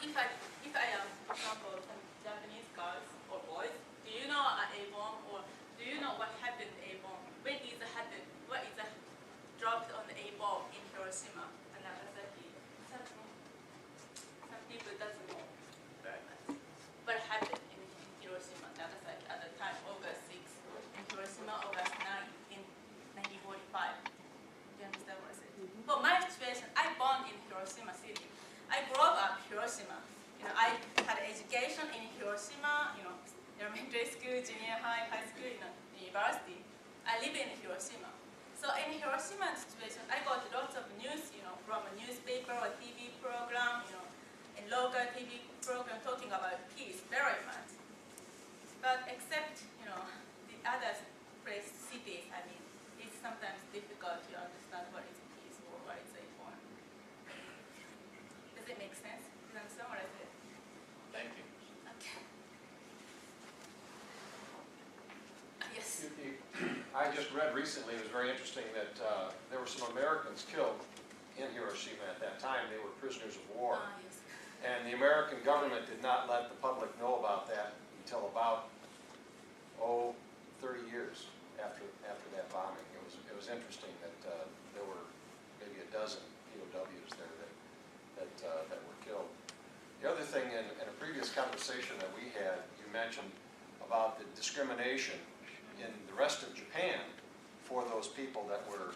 if I am, for example, some Japanese girls or boys, do you know an A-bomb, or do you know what happened to A-bomb? When is it happened? What is dropped on the A-bomb in Hiroshima and Nagasaki? Some people doesn't know very much. What happened in Hiroshima and Nagasaki at the time, August 6th, in Hiroshima, August 9th, in 1945. Do you understand what I said? For my situation, I born in Hiroshima city. I grew up in Hiroshima. I had education in Hiroshima, elementary school, junior high, high school, university. I live in Hiroshima. So in Hiroshima situation, I got lots of news, from a newspaper or TV program, and local TV program talking about peace very much. But except, the other cities, it's sometimes difficult to understand what is peace or what is a form. Does it make sense? Does that summarize it? Thank you. Okay. Yes. I just read recently, it was very interesting, that there were some Americans killed in Hiroshima at that time. They were prisoners of war. Yes. And the American government did not let the public know about that until about, 30 years after that bombing. It was interesting that there were maybe a dozen POWs there that were killed. The other thing, in a previous conversation that we had, you mentioned about the discrimination in the rest of Japan for those people that were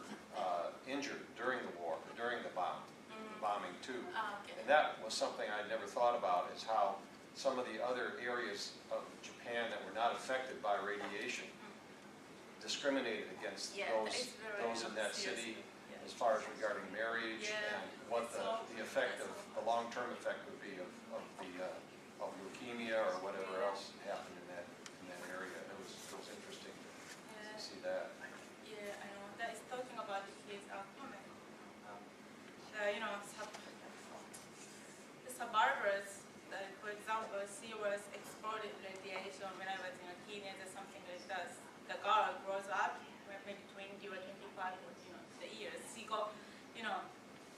injured during the war, during the bombing too. Okay. And that was something I'd never thought about, is how some of the other areas of Japan that were not affected by radiation discriminated against those in that city, as far as regarding marriage and what the effect of the long-term effect would be of leukemia or whatever else happened in that area. It was interesting to see that. Yeah, I know. That is talking about his comment. The survivors. For example, she was exposed to radiation when I was a teenager, something like that. The girl grows up, maybe 20 or 25 the years. She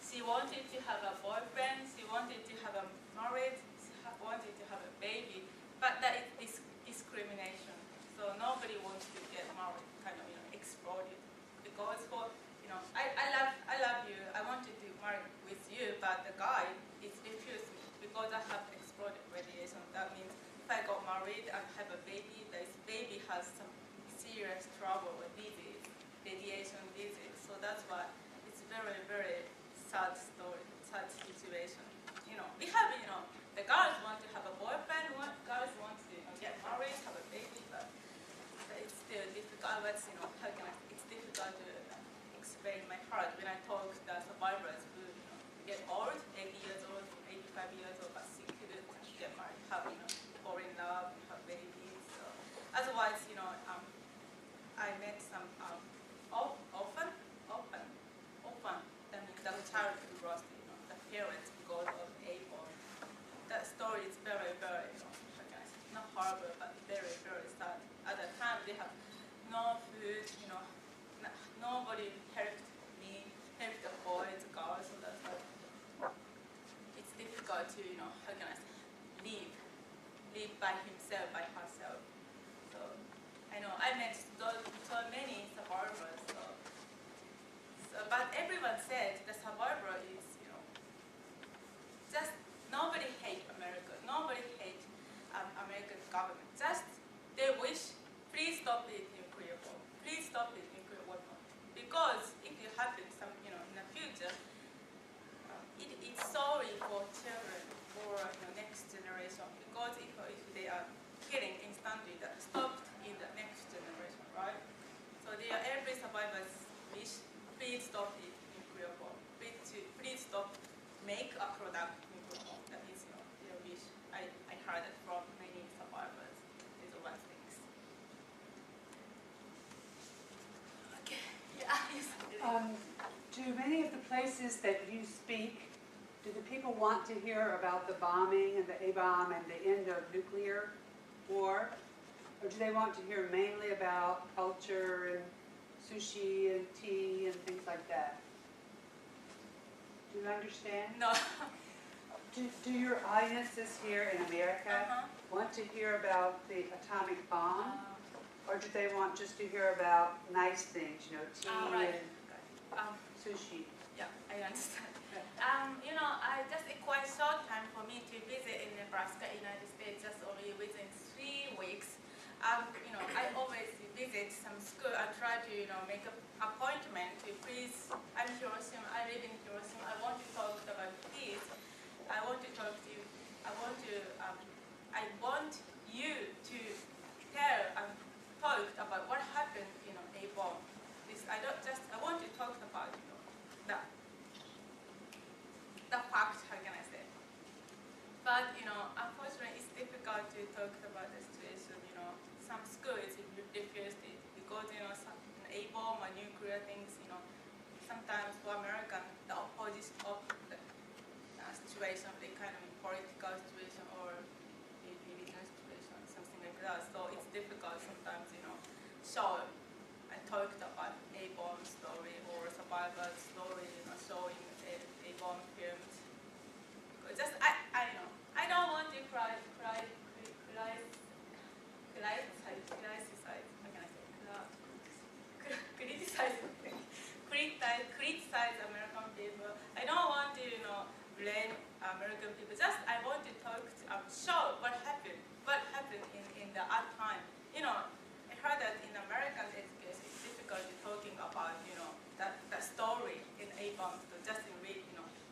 she wanted to have a boyfriend, she wanted to have a marriage, she wanted to have a baby, but that is discrimination. So nobody wants to get married, kind of exploded, because I love you, I wanted to marry with you, but the guy is refused me because I have exploded radiation. That means if I got married and have a baby, this baby has some serious trouble with disease, radiation disease. So that's why it's very, very sad story, sad situation. We have, the girls want to have a boyfriend, girls want to get married, have a baby, but it's still difficult. It's difficult to explain my heart when I talk to the survivors who get old, 80 years old, 85 years old, but still couldn't get married, fall in love, have babies. So otherwise, I met some orphan. That means the child who lost, the parents because of able. That story is very, very, not horrible, but very, very sad. At the time, they have no food, nobody helped me, helped the boys, girls, so that's why it's difficult to, live by himself, by herself. So I know I met so many survivors. But everyone said the survivor is, just nobody hate America, nobody hate American government. Just they wish, please stop the nuclear war, please stop the nuclear weapon. Because if it happens, in the future, it's sorry for children, for next generation. Because if they are killing instantly, that stopped in the next generation, right? So every survivor's wish, please stop the nuclear bomb. Please stop, make a product nuclear bomb. That is their wish. I heard it from many survivors. These are one things. Okay. Yeah. Do many of the places that you speak, do the people want to hear about the bombing and the A-bomb and the end of nuclear war? Or do they want to hear mainly about culture and sushi and tea and things like that? Do you understand? No. Do your audiences here in America want to hear about the atomic bomb? Or do they want just to hear about nice things, you know, tea Right. and sushi? Yeah, I understand. It's quite short time for me to visit in Nebraska, United States, just only within 3 weeks. I always visit some school. I try to, make an appointment to please. I'm Hiroshima. I live in Hiroshima. I want to talk about peace. I want to talk to you. I want you to tell and talk about what happened, a bomb. I want to talk about, the fact, how can I say? But, unfortunately, it's difficult to talk about the situation, some schools refuse it because, some a bomb or nuclear things, sometimes for American, the opposite of the situation, the kind of political situation or the religion situation, something like that. So it's difficult sometimes, show and talk about a bomb story or survival story, showing a bomb films. Because just I don't want to criticize. How can I say? Criticize American people. I don't want to, blame American people. Just I want to talk, show what happened in the art time. I heard that in American education it's difficult to talking about, that story in a bomb. So just in read,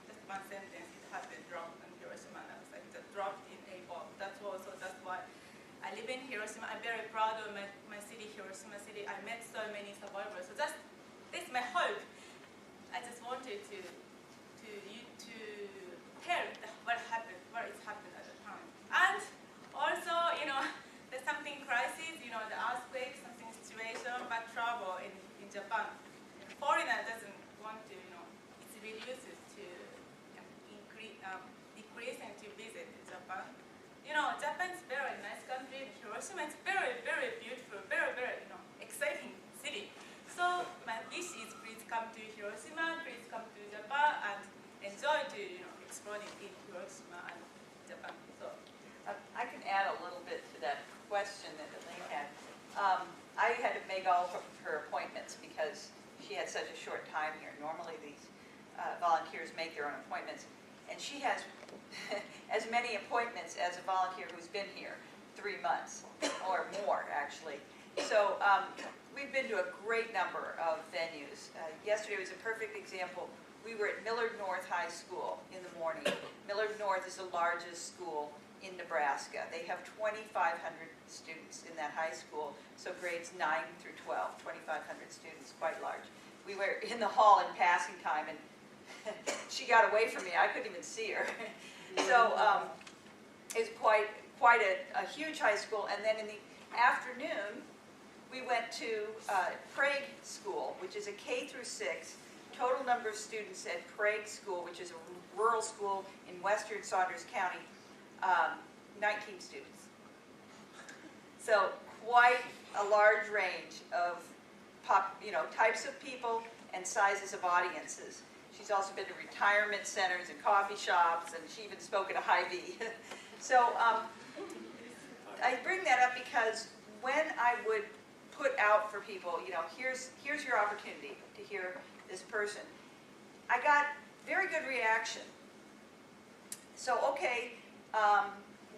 just one sentence, it happened, dropped in Hiroshima and Nagasaki, just dropped in a bomb. That's why I live in Hiroshima. I'm very proud of my city, Hiroshima City. I met so many survivors. So this is my hope. I just wanted to tell what happened at the time. And also, there's something crisis, the earthquake, something situation, but trouble in Japan. Foreigner doesn't want to, it reduces to decreasing to visit Japan. Japan's very nice country. Hiroshima is very, very beautiful, very, very, exciting city. So my wish is please come to Hiroshima, please come to Japan and enjoy to, exploring in Hiroshima and Japan. So I can add a little bit to that question that Elaine had. I had to make all of her appointments because she had such a short time here. Normally these volunteers make their own appointments. And she has as many appointments as a volunteer who's been here, 3 months or more, actually. So we've been to a great number of venues. Yesterday was a perfect example. We were at Millard North High School in the morning. Millard North is the largest school in Nebraska. They have 2,500 students in that high school, so grades 9 through 12, 2,500 students, quite large. We were in the hall in passing time, and she got away from me. I couldn't even see her. So it was quite a huge high school. And then in the afternoon, we went to Prague School, which is a K through 6. Total number of students at Prague School, which is a rural school in western Saunders County, 19 students. So quite a large range of types of people and sizes of audiences. She's also been to retirement centers and coffee shops, and she even spoke at a Hy-Vee. So I bring that up because when I would put out for people, here's your opportunity to hear this person, I got very good reaction. So okay,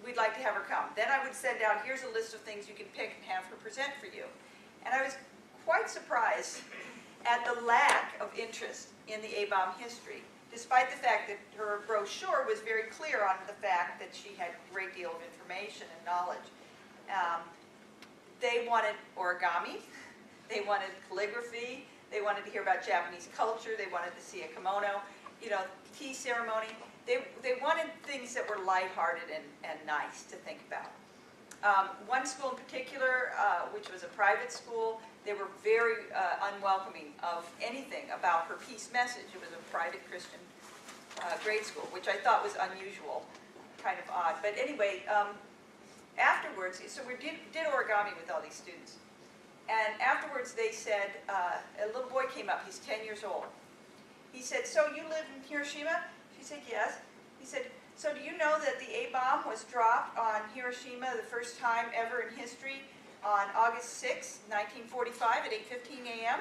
we'd like to have her come. Then I would send out, here's a list of things you can pick and have her present for you. And I was quite surprised at the lack of interest in the A-bomb history, despite the fact that her brochure was very clear on the fact that she had a great deal of information and knowledge. They wanted origami, they wanted calligraphy, they wanted to hear about Japanese culture, they wanted to see a kimono, tea ceremony. They wanted things that were lighthearted and nice to think about. One school in particular, which was a private school, they were very unwelcoming of anything about her peace message. It was a private Christian grade school, which I thought was unusual, kind of odd. But anyway, afterwards, so we did origami with all these students. And afterwards they said, a little boy came up, he's 10 years old. He said, so you live in Hiroshima? She said, yes. He said, So do you know that the A-bomb was dropped on Hiroshima the first time ever in history on August 6, 1945 at 8:15 a.m.?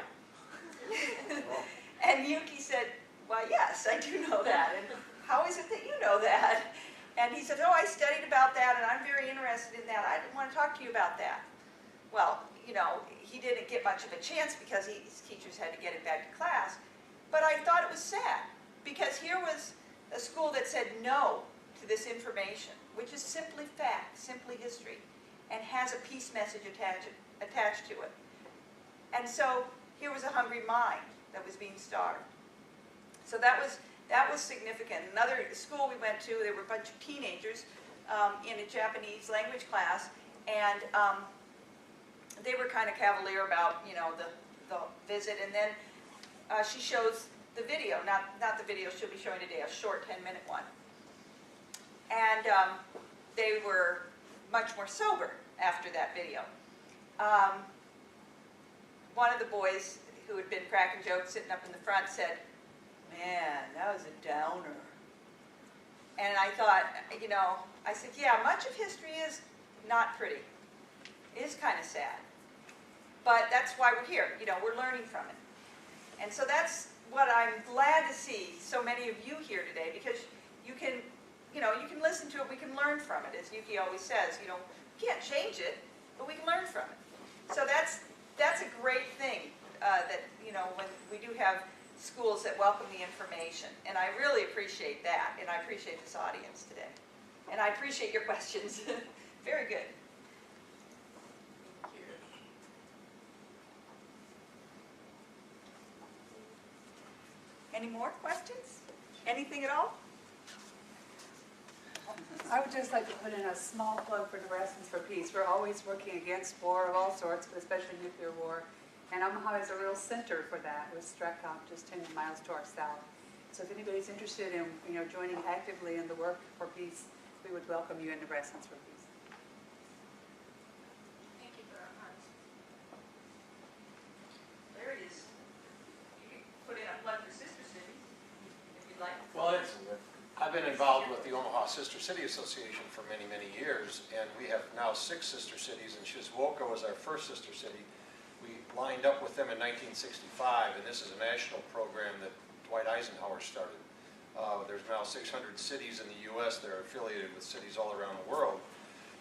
And Yuki said, well, yes, I do know that. And how is it that you know that? And he said, oh, I studied about that, and I'm very interested in that. I want to talk to you about that. Well, you know, he didn't get much of a chance because his teachers had to get him back to class. But I thought it was sad, because here was a school that said no to this information, which is simply fact, simply history, and has a peace message attached to it. And so here was a hungry mind that was being starved. So that was significant. Another school we went to, there were a bunch of teenagers in a Japanese language class, and they were kind of cavalier about, you know, the visit. And then she shows the video, not the video she'll be showing today, a short 10-minute one. And they were much more sober after that video. One of the boys who had been cracking jokes sitting up in the front said, man, that was a downer. And I thought, you know, I said, yeah, much of history is not pretty. It is kind of sad. But that's why we're here. You know, we're learning from it. And so that's what I'm glad to see so many of you here today, because you can, you know, you can listen to it, we can learn from it. As Yuki always says, you know, we can't change it, but we can learn from it. So that's a great thing that, you know, when we do have schools that welcome the information. And I really appreciate that, and I appreciate this audience today. And I appreciate your questions. Very good. Any more questions? Anything at all? I would just like to put in a small plug for Nebraskans for Peace. We're always working against war of all sorts, but especially nuclear war. And Omaha is a real center for that, with Stratcom just 10 miles to our south. So if anybody's interested in, you know, joining actively in the work for peace, we would welcome you in Nebraskans for Peace. Thank you very much. There it is. You can put in a plug for Sister City, if you'd like. Well, I've been involved with the Omaha Sister City Association for many, many years, and we have now 6 sister cities, and Shizuoka was our first sister city. We lined up with them in 1965, and this is a national program that Dwight Eisenhower started. There's now 600 cities in the U.S. that are affiliated with cities all around the world.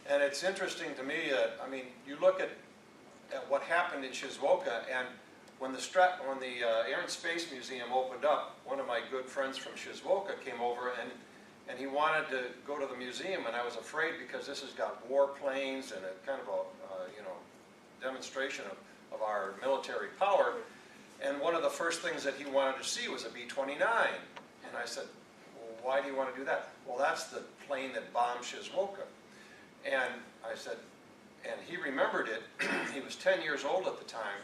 And it's interesting to me that, I mean, you look at what happened in Shizuoka, and when the Air and Space Museum opened up, one of my good friends from Shizuoka came over, and he wanted to go to the museum, and I was afraid because this has got warplanes and a kind of a you know, demonstration of our military power. And one of the first things that he wanted to see was a B-29. And I said, well, why do you want to do that? Well, that's the plane that bombed Shizuoka. And I said, and he remembered it. He was 10 years old at the time.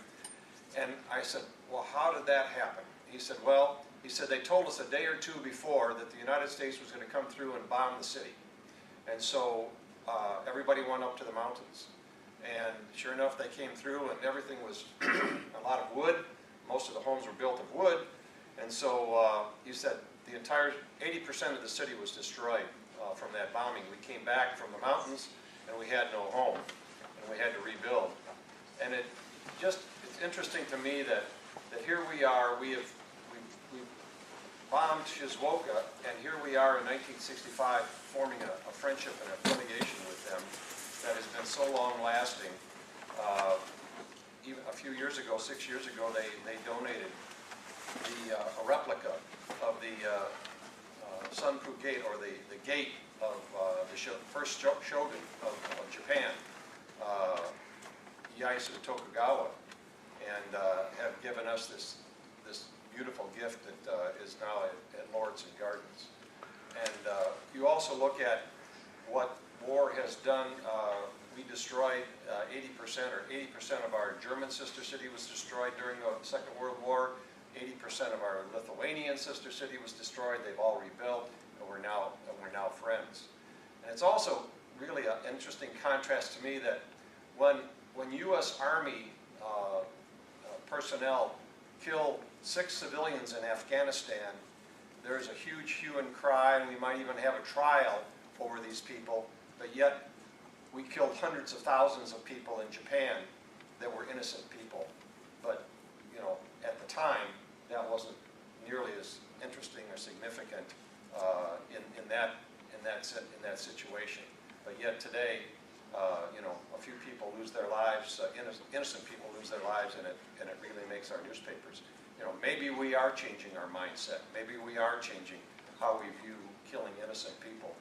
And I said, well, how did that happen? He said, well, he said, they told us a day or two before that the United States was going to come through and bomb the city. And so everybody went up to the mountains. And sure enough, they came through, and everything was a lot of wood. Most of the homes were built of wood. And so he said the entire 80% of the city was destroyed from that bombing. We came back from the mountains, and we had no home, and we had to rebuild. And it's interesting to me that here we are, we bombed Shizuoka, and here we are in 1965 forming a friendship and affiliation with them that has been so long-lasting. Even a few years ago, 6 years ago, they donated a replica of the Sunku Gate, or the gate of the first shogun of Japan, Ieyasu Tokugawa, and have given us this beautiful gift that is now at Lords and Gardens. And you also look at what war has done. We destroyed 80% of our German sister city was destroyed during the Second World War. 80% of our Lithuanian sister city was destroyed. They've all rebuilt, and we're now friends. And it's also really an interesting contrast to me that when U.S. Army personnel kill 6 civilians in Afghanistan, there's a huge hue and cry, and we might even have a trial over these people, but yet we killed hundreds of thousands of people in Japan that were innocent people. But, you know, at the time, that wasn't nearly as interesting or significant in that situation. But yet today, you know, a few people lose their lives, innocent people lose their lives, and it really makes our newspapers. You know, maybe we are changing our mindset. Maybe we are changing how we view killing innocent people.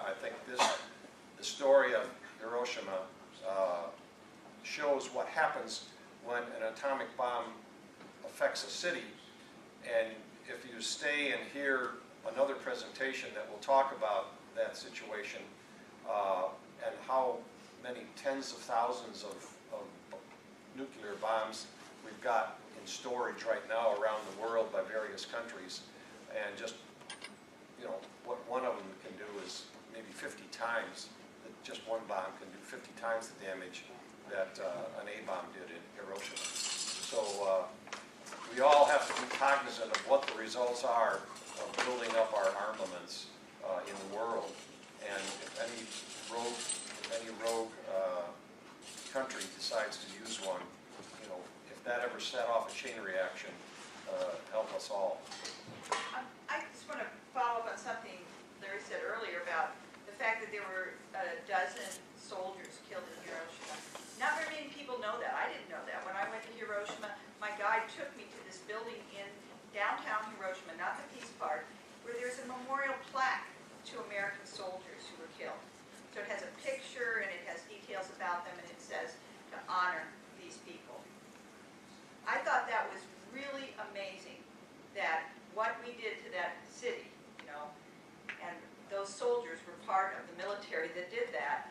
I think the story of Hiroshima shows what happens when an atomic bomb affects a city. And if you stay and hear another presentation that will talk about that situation and how many tens of thousands of nuclear bombs we've got in storage right now around the world by various countries, and just, you know, what one of them can do is maybe 50 times, just one bomb can do 50 times the damage that an A-bomb did in Hiroshima. So we all have to be cognizant of what the results are of building up our armaments in the world. And if any rogue country decides to use one, you know, if that ever set off a chain reaction, help us all. I just want to follow up on something Larry said earlier about the fact that there were a dozen soldiers killed in Hiroshima. Not very many people know that. I didn't know that. When I went to Hiroshima, my guide took me to this building in downtown Hiroshima, not the Peace Park, where there's a memorial plaque to American soldiers who were killed. So it has a picture and it has details about them, and it says to honor these people. I thought that was really amazing, that what we did to that city, you know, and those soldiers were part of the military that did that.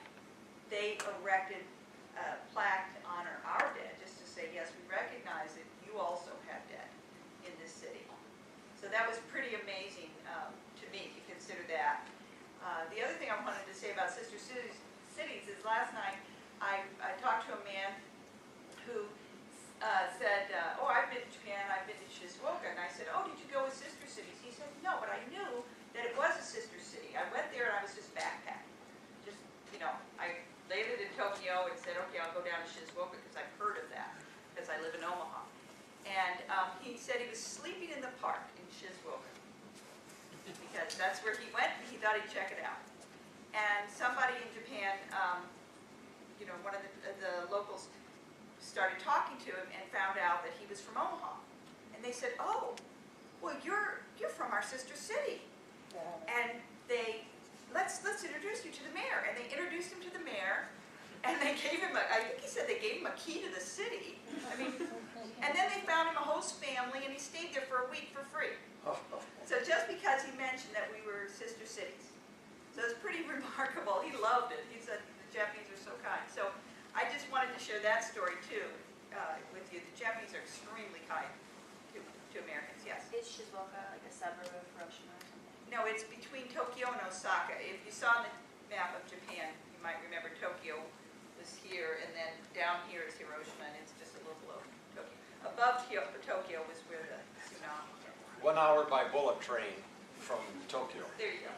They erected a plaque to honor our dead, just to say, yes, we recognize that you also have dead in this city. So that was pretty amazing to me to consider that. The other thing I wanted to say about Sister Cities is last night I talked to a man who said, oh, I've been to Japan, I've been to Shizuoka, and I said, oh, did you go with Sister Cities? He said, no, but I knew that it was a sister city. I went there and I was just backpacking. Just, you know, I landed in Tokyo and said, okay, I'll go down to Shizuoka because I've heard of that, because I live in Omaha. And he said he was sleeping in the park in Shizuoka because that's where he went and he thought he'd check it out. And somebody in Japan, you know, one of the locals started talking to him and found out that he was from Omaha. And they said, oh, well, you're from our sister city. And let's introduce you to the mayor. And they introduced him to the mayor, and they gave him I think he said they gave him a key to the city. I mean, and then they found him a host family, and he stayed there for a week for free. So just because he mentioned that we were sister cities. So it's pretty remarkable. He loved it. He said the Japanese are so kind. So I just wanted to share that story too with you. The Japanese are extremely kind to Americans. Yes. Is Shizuoka like a suburb of Hiroshima or something? No, it's between Tokyo and Osaka. If you saw on the map of Japan, you might remember Tokyo was here, and then down here is Hiroshima, and it's just a little below Tokyo. Above Tokyo was where the tsunami hit. 1 hour by bullet train from Tokyo. There you go.